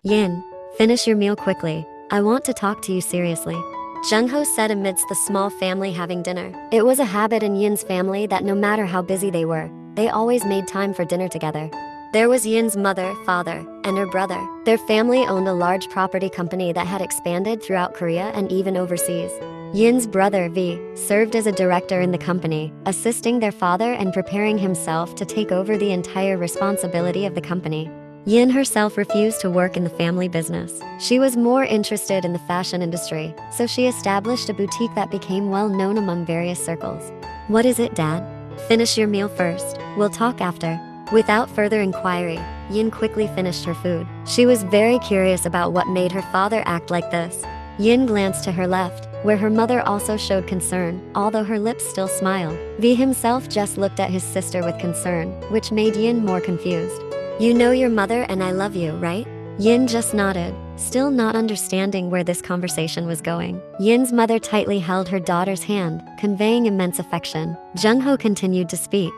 Yin, finish your meal quickly. I want to talk to you seriously. Jungho said amidst the small family having dinner. It was a habit in Yin's family that no matter how busy they were, they always made time for dinner together. There was Yin's mother, father, and her brother. Their family owned a large property company that had expanded throughout Korea and even overseas. Yin's brother V served as a director in the company, assisting their father and preparing himself to take over the entire responsibility of the company. Yin herself refused to work in the family business. She was more interested in the fashion industry, so she established a boutique that became well known among various circles. What is it, Dad? Finish your meal first. We'll talk after. Without further inquiry, Yin quickly finished her food. She was very curious about what made her father act like this. Yin glanced to her left, where her mother also showed concern, although her lips still smiled. V himself just looked at his sister with concern, which made Yin more confused. You know your mother and I love you, right? Yin just nodded, still not understanding where this conversation was going. Yin's mother tightly held her daughter's hand, conveying immense affection. Jungho continued to speak.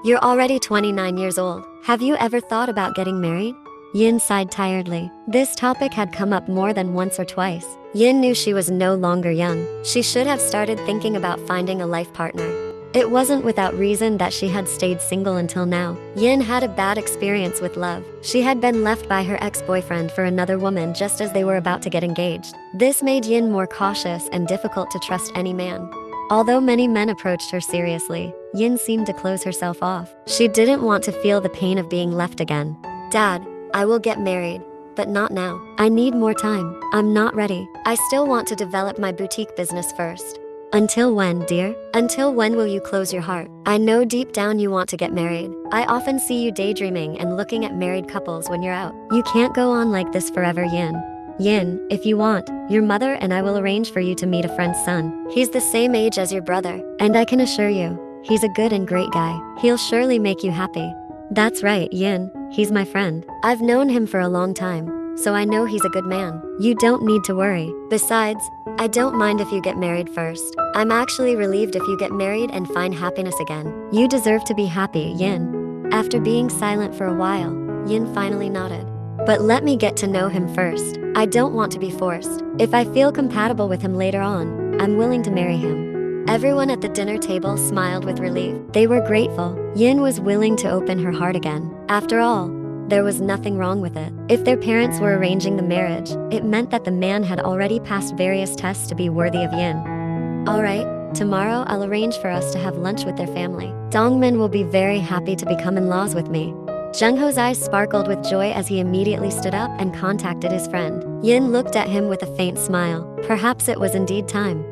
You're already 29 years old. Have you ever thought about getting married? Yin sighed tiredly. This topic had come up more than once or twice. Yin knew she was no longer young. She should have started thinking about finding a life partner. It wasn't without reason that she had stayed single until now. Yin had a bad experience with love. She had been left by her ex-boyfriend for another woman just as they were about to get engaged. This made Yin more cautious and difficult to trust any man. Although many men approached her seriously, Yin seemed to close herself off. She didn't want to feel the pain of being left again. Dad, I will get married, but not now. I need more time. I'm not ready. I still want to develop my boutique business first. Until when, dear? Until when will you close your heart? I know deep down you want to get married. I often see you daydreaming and looking at married couples when you're out. You can't go on like this forever, Yin. Yin, if you want, your mother and I will arrange for you to meet a friend's son. He's the same age as your brother, and I can assure you, he's a good and great guy. He'll surely make you happy. That's right, Yin, he's my friend. I've known him for a long time, so I know he's a good man. You don't need to worry. Besides, I don't mind if you get married first. I'm actually relieved if you get married and find happiness again. You deserve to be happy, Yin. After being silent for a while, Yin finally nodded. But let me get to know him first. I don't want to be forced. If I feel compatible with him later on, I'm willing to marry him. Everyone at the dinner table smiled with relief. They were grateful. Yin was willing to open her heart again. After all, there was nothing wrong with it. If their parents were arranging the marriage, it meant that the man had already passed various tests to be worthy of Yin. Alright, tomorrow I'll arrange for us to have lunch with their family. Dongmin will be very happy to become in-laws with me. Jungho's eyes sparkled with joy as he immediately stood up and contacted his friend. Yin looked at him with a faint smile. Perhaps it was indeed time.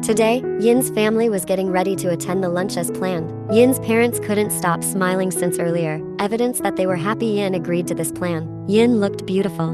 Today, Yin's family was getting ready to attend the lunch as planned. Yin's parents couldn't stop smiling since earlier, evidence that they were happy Yin agreed to this plan. Yin looked beautiful.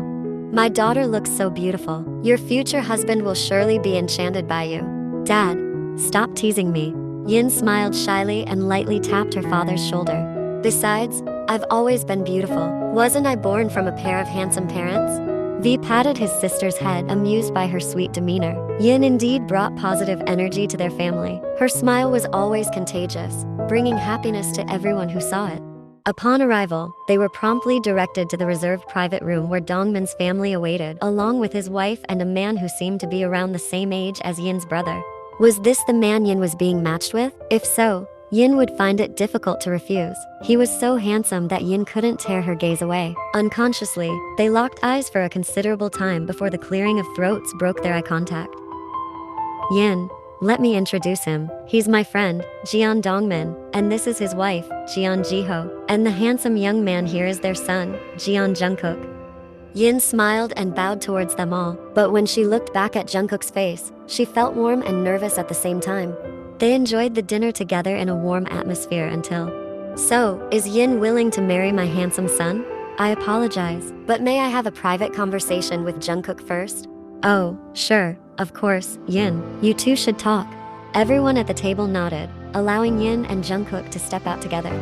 My daughter looks so beautiful. Your future husband will surely be enchanted by you. Dad, stop teasing me. Yin smiled shyly and lightly tapped her father's shoulder. Besides, I've always been beautiful. Wasn't I born from a pair of handsome parents? V patted his sister's head, amused by her sweet demeanor. Yin indeed brought positive energy to their family. Her smile was always contagious, bringing happiness to everyone who saw it. Upon arrival, they were promptly directed to the reserved private room where Dongmin's family awaited, along with his wife and a man who seemed to be around the same age as Yin's brother. Was this the man Yin was being matched with? If so, Yin would find it difficult to refuse. He was so handsome that Yin couldn't tear her gaze away. Unconsciously, they locked eyes for a considerable time before the clearing of throats broke their eye contact. Yin, let me introduce him. He's my friend, Jeon Dongmin, and this is his wife, Jeon Jiho. And the handsome young man here is their son, Jeon Jungkook. Yin smiled and bowed towards them all, but when she looked back at Jungkook's face, she felt warm and nervous at the same time. They enjoyed the dinner together in a warm atmosphere until... So, is Yin willing to marry my handsome son? I apologize, but may I have a private conversation with Jungkook first? Oh, sure, of course, Yin. You two should talk. Everyone at the table nodded, allowing Yin and Jungkook to step out together.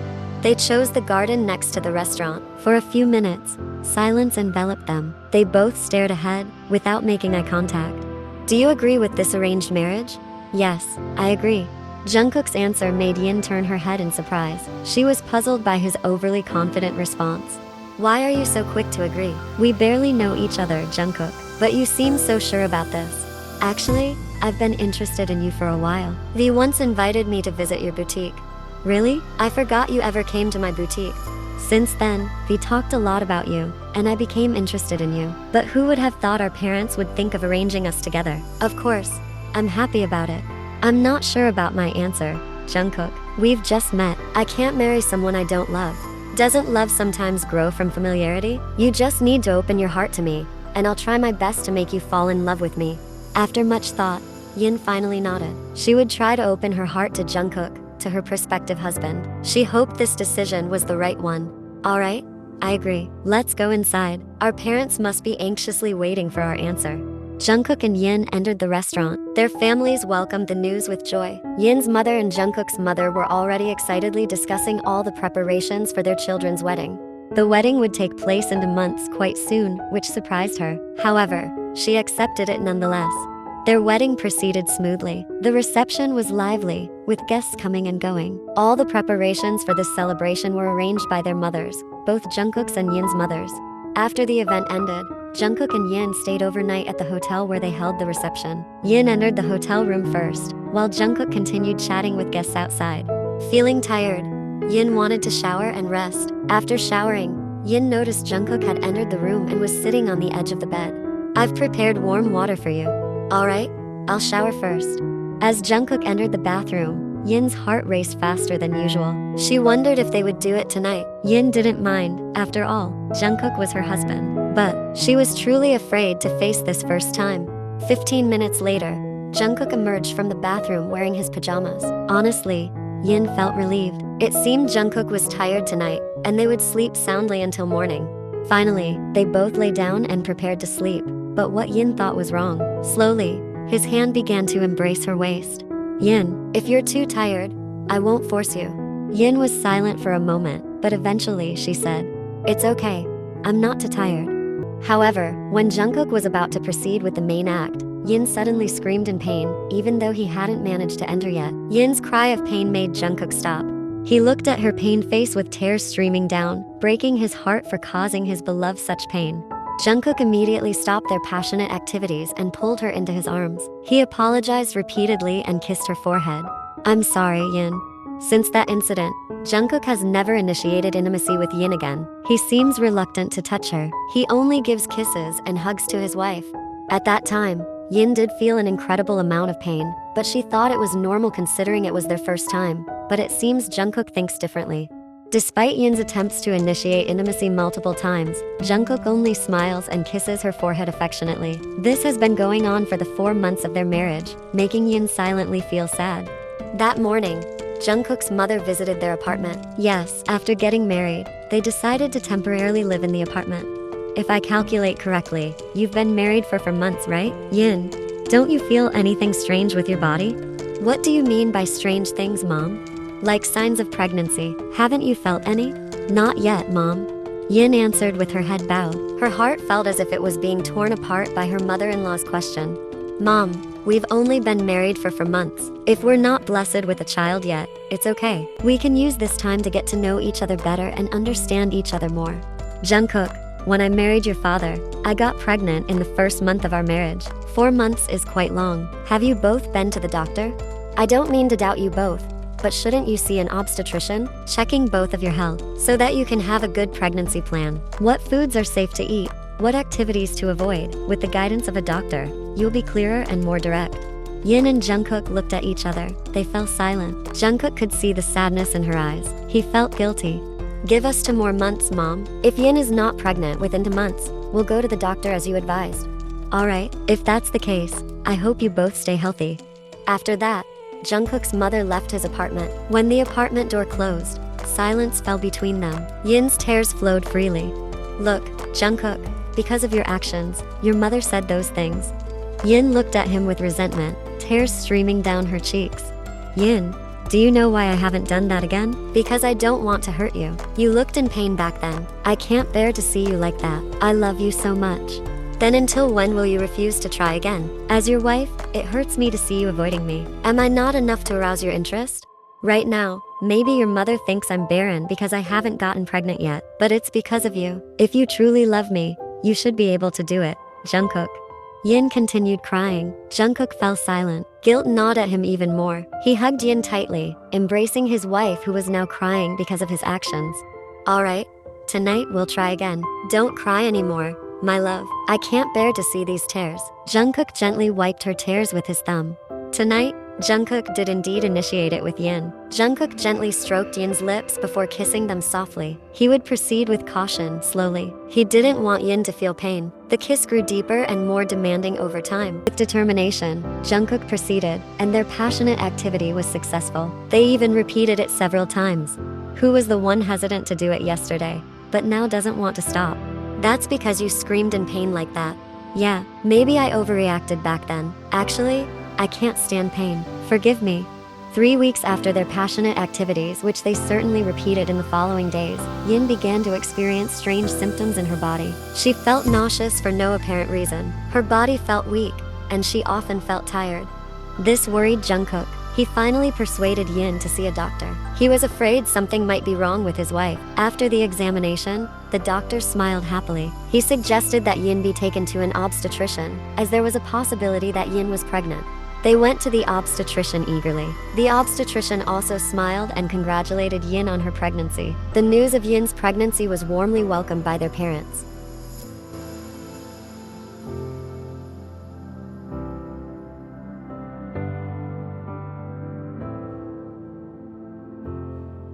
They chose the garden next to the restaurant. For a few minutes, silence enveloped them. They both stared ahead, without making eye contact. Do you agree with this arranged marriage? Yes, I agree. Jungkook's answer made Yin turn her head in surprise. She was puzzled by his overly confident response. Why are you so quick to agree? We barely know each other, Jungkook, but you seem so sure about this. Actually, I've been interested in you for a while. V once invited me to visit your boutique. Really? I forgot you ever came to my boutique. Since then, V talked a lot about you, and I became interested in you. But who would have thought our parents would think of arranging us together? Of course, I'm happy about it. I'm not sure about my answer, Jungkook. We've just met. I can't marry someone I don't love. Doesn't love sometimes grow from familiarity? You just need to open your heart to me, and I'll try my best to make you fall in love with me. After much thought, Yin finally nodded. She would try to open her heart to Jungkook, to her prospective husband. She hoped this decision was the right one. Alright, I agree. Let's go inside. Our parents must be anxiously waiting for our answer. Jungkook and Yin entered the restaurant. Their families welcomed the news with joy. Yin's mother and Jungkook's mother were already excitedly discussing all the preparations for their children's wedding. The wedding would take place in months quite soon, which surprised her. However, she accepted it nonetheless. Their wedding proceeded smoothly. The reception was lively, with guests coming and going. All the preparations for this celebration were arranged by their mothers, both Jungkook's and Yin's mothers. After the event ended, Jungkook and Yin stayed overnight at the hotel where they held the reception. Yin entered the hotel room first, while Jungkook continued chatting with guests outside. Feeling tired, Yin wanted to shower and rest. After showering, Yin noticed Jungkook had entered the room and was sitting on the edge of the bed. I've prepared warm water for you. Alright, I'll shower first. As Jungkook entered the bathroom, Yin's heart raced faster than usual. She wondered if they would do it tonight. Yin didn't mind. After all, Jungkook was her husband. But she was truly afraid to face this first time. 15 minutes later, Jungkook emerged from the bathroom wearing his pajamas. Honestly, Yin felt relieved. It seemed Jungkook was tired tonight, and they would sleep soundly until morning. Finally, they both lay down and prepared to sleep. But what Yin thought was wrong. Slowly, his hand began to embrace her waist. Yin, if you're too tired, I won't force you. Yin was silent for a moment, but eventually she said, It's okay, I'm not too tired. However, when Jungkook was about to proceed with the main act, Yin suddenly screamed in pain, even though he hadn't managed to enter yet. Yin's cry of pain made Jungkook stop. He looked at her pained face with tears streaming down, breaking his heart for causing his beloved such pain. Jungkook immediately stopped their passionate activities and pulled her into his arms. He apologized repeatedly and kissed her forehead. I'm sorry, Yin. Since that incident, Jungkook has never initiated intimacy with Yin again. He seems reluctant to touch her. He only gives kisses and hugs to his wife. At that time, Yin did feel an incredible amount of pain, but she thought it was normal considering it was their first time. But it seems Jungkook thinks differently. Despite Yin's attempts to initiate intimacy multiple times, Jungkook only smiles and kisses her forehead affectionately. This has been going on for the 4 months of their marriage, making Yin silently feel sad. That morning, Jungkook's mother visited their apartment. Yes, after getting married, they decided to temporarily live in the apartment. If I calculate correctly, you've been married for 4 months, right? Yin, don't you feel anything strange with your body? What do you mean by strange things, Mom? Like signs of pregnancy, haven't you felt any? Not yet, Mom. Yin answered with her head bowed. Her heart felt as if it was being torn apart by her mother-in-law's question. Mom, we've only been married for 4 months. If we're not blessed with a child yet, it's okay. We can use this time to get to know each other better and understand each other more. Jungkook, when I married your father, I got pregnant in the first month of our marriage. 4 months is quite long. Have you both been to the doctor? I don't mean to doubt you both, but shouldn't you see an obstetrician? Checking both of your health, so that you can have a good pregnancy plan. What foods are safe to eat? What activities to avoid? With the guidance of a doctor, you'll be clearer and more direct. Yin and Jungkook looked at each other. They fell silent. Jungkook could see the sadness in her eyes. He felt guilty. Give us 2 more months, Mom. If Yin is not pregnant within 2 months, we'll go to the doctor as you advised. Alright, if that's the case, I hope you both stay healthy. After that, Jungkook's mother left his apartment. When the apartment door closed, silence fell between them. Yin's tears flowed freely. Look, Jungkook, because of your actions, your mother said those things. Yin looked at him with resentment, tears streaming down her cheeks. Yin, do you know why I haven't done that again? Because I don't want to hurt you. You looked in pain back then. I can't bear to see you like that. I love you so much. Then until when will you refuse to try again? As your wife, it hurts me to see you avoiding me. Am I not enough to arouse your interest? Right now, maybe your mother thinks I'm barren because I haven't gotten pregnant yet, but it's because of you. If you truly love me, you should be able to do it. Jungkook. Yin continued crying. Jungkook fell silent. Guilt gnawed at him even more. He hugged Yin tightly, embracing his wife who was now crying because of his actions. Alright, tonight we'll try again. Don't cry anymore, my love. I can't bear to see these tears. Jungkook gently wiped her tears with his thumb. Tonight, Jungkook did indeed initiate it with Yin. Jungkook gently stroked Yin's lips before kissing them softly. He would proceed with caution, slowly. He didn't want Yin to feel pain. The kiss grew deeper and more demanding over time. With determination, Jungkook proceeded, and their passionate activity was successful. They even repeated it several times. Who was the one hesitant to do it yesterday, but now doesn't want to stop? That's because you screamed in pain like that. Yeah, maybe I overreacted back then. Actually, I can't stand pain. Forgive me. 3 weeks after their passionate activities, which they certainly repeated in the following days, Yin began to experience strange symptoms in her body. She felt nauseous for no apparent reason. Her body felt weak, and she often felt tired. This worried Jungkook. He finally persuaded Yin to see a doctor. He was afraid something might be wrong with his wife. After the examination, the doctor smiled happily. He suggested that Yin be taken to an obstetrician, as there was a possibility that Yin was pregnant. They went to the obstetrician eagerly. The obstetrician also smiled and congratulated Yin on her pregnancy. The news of Yin's pregnancy was warmly welcomed by their parents.